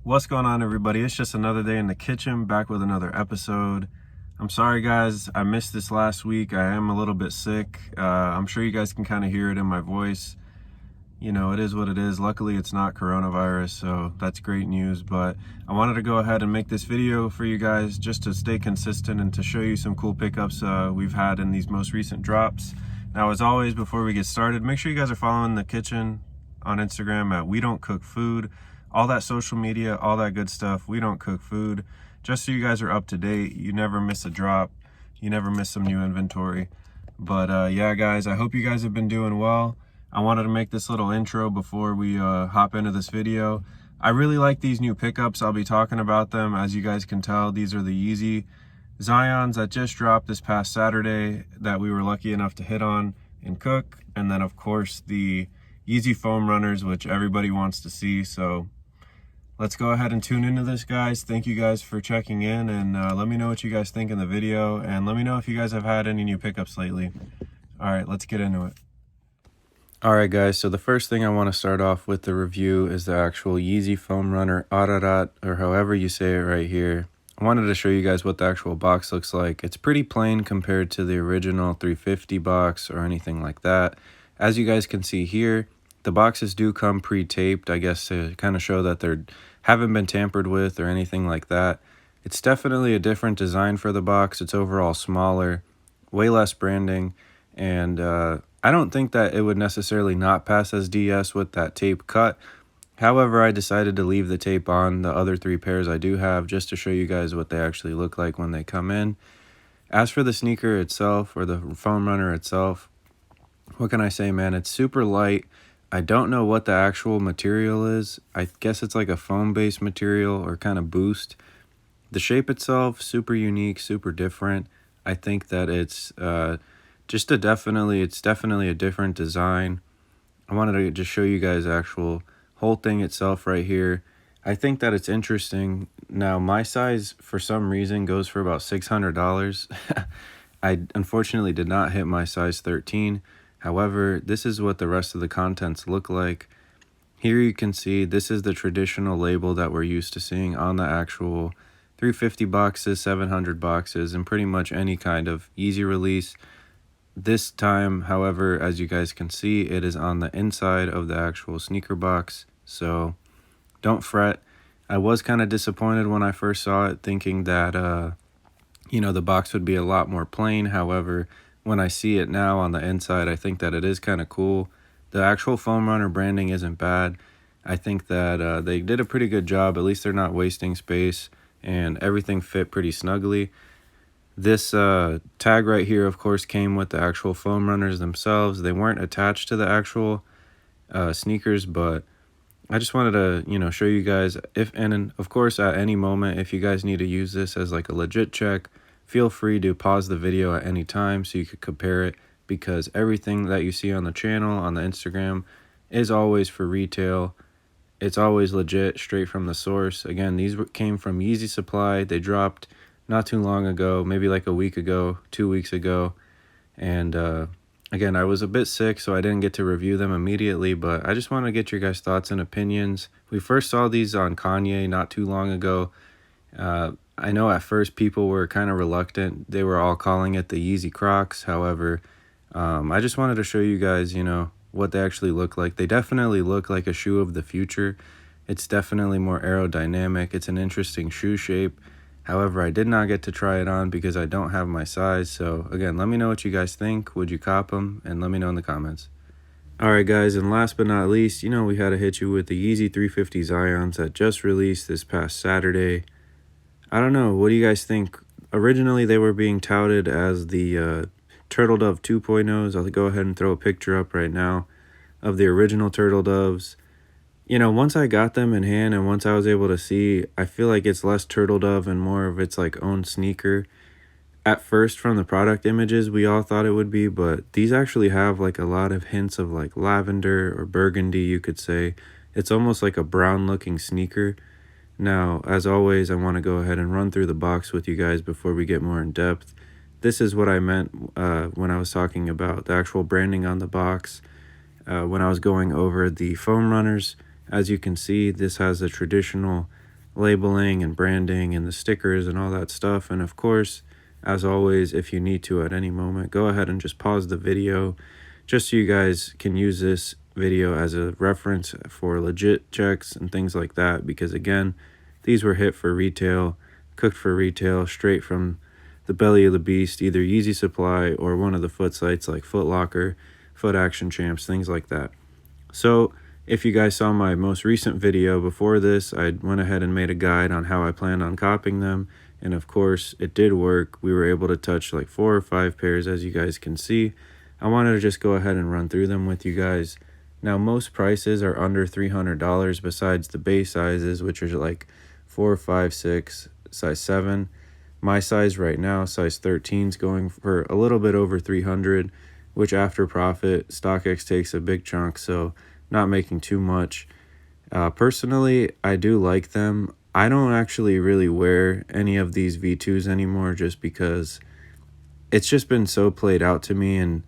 What's going on, everybody? It's just another day in the kitchen, back with another episode. I'm sorry, guys, I missed this last week. I am a little bit sick. I'm sure you guys can kind of hear it in my voice. You know, it is what it is. Luckily, it's not coronavirus, so that's great news. But I wanted to go ahead and make this video for you guys just to stay consistent and to show you some cool pickups we've had in these most recent drops. Now, as always, before we get started, make sure you guys are following the kitchen on Instagram at We Don't Cook Food. All that social media, all that good stuff. We don't cook food. Just so you guys are up to date. You never miss a drop. You never miss some new inventory. But yeah, guys, I hope you guys have been doing well. I wanted to make this little intro before we hop into this video. I really like these new pickups. I'll be talking about them. As you guys can tell, these are the Yeezy Zyons that just dropped this past Saturday that we were lucky enough to hit on and cook. And then, of course, the Yeezy foam runners, which everybody wants to see. So let's go ahead and tune into this, guys. Thank you guys for checking in, and let me know what you guys think in the video, and let me know if you guys have had any new pickups lately. All right, let's get into it. All right, guys, so the first thing I want to start off with the review is the actual Yeezy foam runner Ararat, or however you say it right here. I wanted to show you guys what the actual box looks like. It's pretty plain compared to the original 350 box or anything like that. As you guys can see here, the boxes do come pre-taped, I guess, to kind of show that they haven't been tampered with or anything like that. It's definitely a different design for the box. It's overall smaller, way less branding, and I don't think that it would necessarily not pass as DS with that tape cut. However, I decided to leave the tape on the other three pairs I do have just to show you guys what they actually look like when they come in. As for the sneaker itself, or the foam runner itself, what can I say, man? It's super light. I don't know what the actual material is. I guess it's like a foam-based material or kind of boost. The shape itself, super unique, super different. I think that it's definitely a different design. I wanted to just show you guys the actual whole thing itself right here. I think that it's interesting. Now, my size, for some reason, goes for about $600. I unfortunately did not hit my size 13. However, this is what the rest of the contents look like. Here you can see this is the traditional label that we're used to seeing on the actual 350 boxes, 700 boxes, and pretty much any kind of Yeezy release. This time, however, as you guys can see, it is on the inside of the actual sneaker box, so don't fret. I was kind of disappointed when I first saw it, thinking that, the box would be a lot more plain. However, when I see it now on the inside, I think that it is kind of cool. The actual foam runner branding isn't bad. I think that they did a pretty good job. At least they're not wasting space, and everything fit pretty snugly. This tag right here, of course, came with the actual foam runners themselves. They weren't attached to the actual sneakers, but I just wanted to, show you guys and of course, at any moment, if you guys need to use this as like a legit check, feel free to pause the video at any time so you could compare it, because everything that you see on the channel, on the Instagram, is always for retail. It's always legit, straight from the source. Again, these came from Yeezy Supply. They dropped not too long ago, maybe like a week ago, 2 weeks ago. And again, I was a bit sick, so I didn't get to review them immediately, but I just want to get your guys' thoughts and opinions. We first saw these on Kanye not too long ago. I know at first people were kind of reluctant. They were all calling it the Yeezy Crocs. However, I just wanted to show you guys, what they actually look like. They definitely look like a shoe of the future. It's definitely more aerodynamic. It's an interesting shoe shape. However, I did not get to try it on because I don't have my size. So again, let me know what you guys think. Would you cop them? And let me know in the comments. All right, guys, and last but not least, we had to hit you with the Yeezy 350 Zyons that just released this past Saturday. I don't know. What do you guys think? Originally, they were being touted as the Turtle Dove 2.0s. I'll go ahead and throw a picture up right now of the original Turtle Doves. Once I got them in hand and once I was able to see, I feel like it's less Turtle Dove and more of its like own sneaker. At first, from the product images, we all thought it would be, but these actually have like a lot of hints of like lavender or burgundy, you could say. It's almost like a brown looking sneaker. Now, as always, I want to go ahead and run through the box with you guys before we get more in depth. This is what I meant when I was talking about the actual branding on the box. When I was going over the foam runners, as you can see, this has a traditional labeling and branding and the stickers and all that stuff. And of course, as always, if you need to at any moment, go ahead and just pause the video just so you guys can use this video as a reference for legit checks and things like that, because again, these were hit for retail, cooked for retail, straight from the belly of the beast, either Yeezy Supply or one of the foot sites like Foot Locker, Foot Action Champs, things like that. So if you guys saw my most recent video before this, I went ahead and made a guide on how I planned on copying them. And of course, it did work. We were able to touch like 4 or 5 pairs, as you guys can see. I wanted to just go ahead and run through them with you guys. Now, most prices are under $300 besides the base sizes, which are like 4, 5, 6, size 7. My size right now, size 13, is going for a little bit over 300, which after profit, StockX takes a big chunk, so not making too much. Personally, I do like them. I don't actually really wear any of these V2s anymore just because it's just been so played out to me, and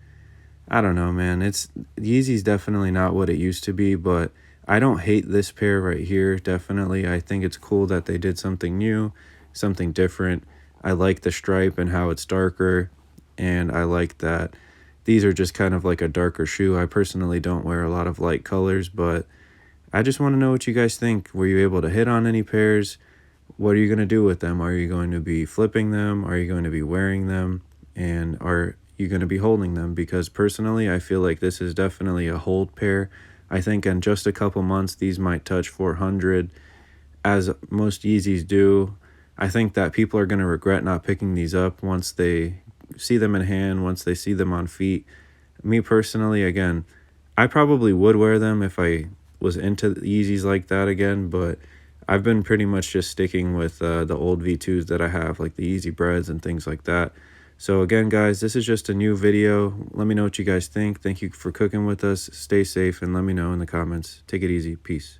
I don't know, man. Yeezy's definitely not what it used to be, but I don't hate this pair right here. Definitely, I think it's cool that they did something new, something different. I like the stripe and how it's darker, and I like that these are just kind of like a darker shoe. I personally don't wear a lot of light colors, but I just want to know what you guys think. Were you able to hit on any pairs? What are you going to do with them? Are you going to be flipping them? Are you going to be wearing them? And are you going to be holding them? Because personally, I feel like this is definitely a hold pair. I think in just a couple months, these might touch 400, as most Yeezys do. I think that people are going to regret not picking these up once they see them in hand, once they see them on feet. Me personally, again, I probably would wear them if I was into Yeezys like that again, but I've been pretty much just sticking with the old V2s that I have, like the Yeezy Breads and things like that. So again, guys, this is just a new video. Let me know what you guys think. Thank you for cooking with us. Stay safe and let me know in the comments. Take it easy. Peace.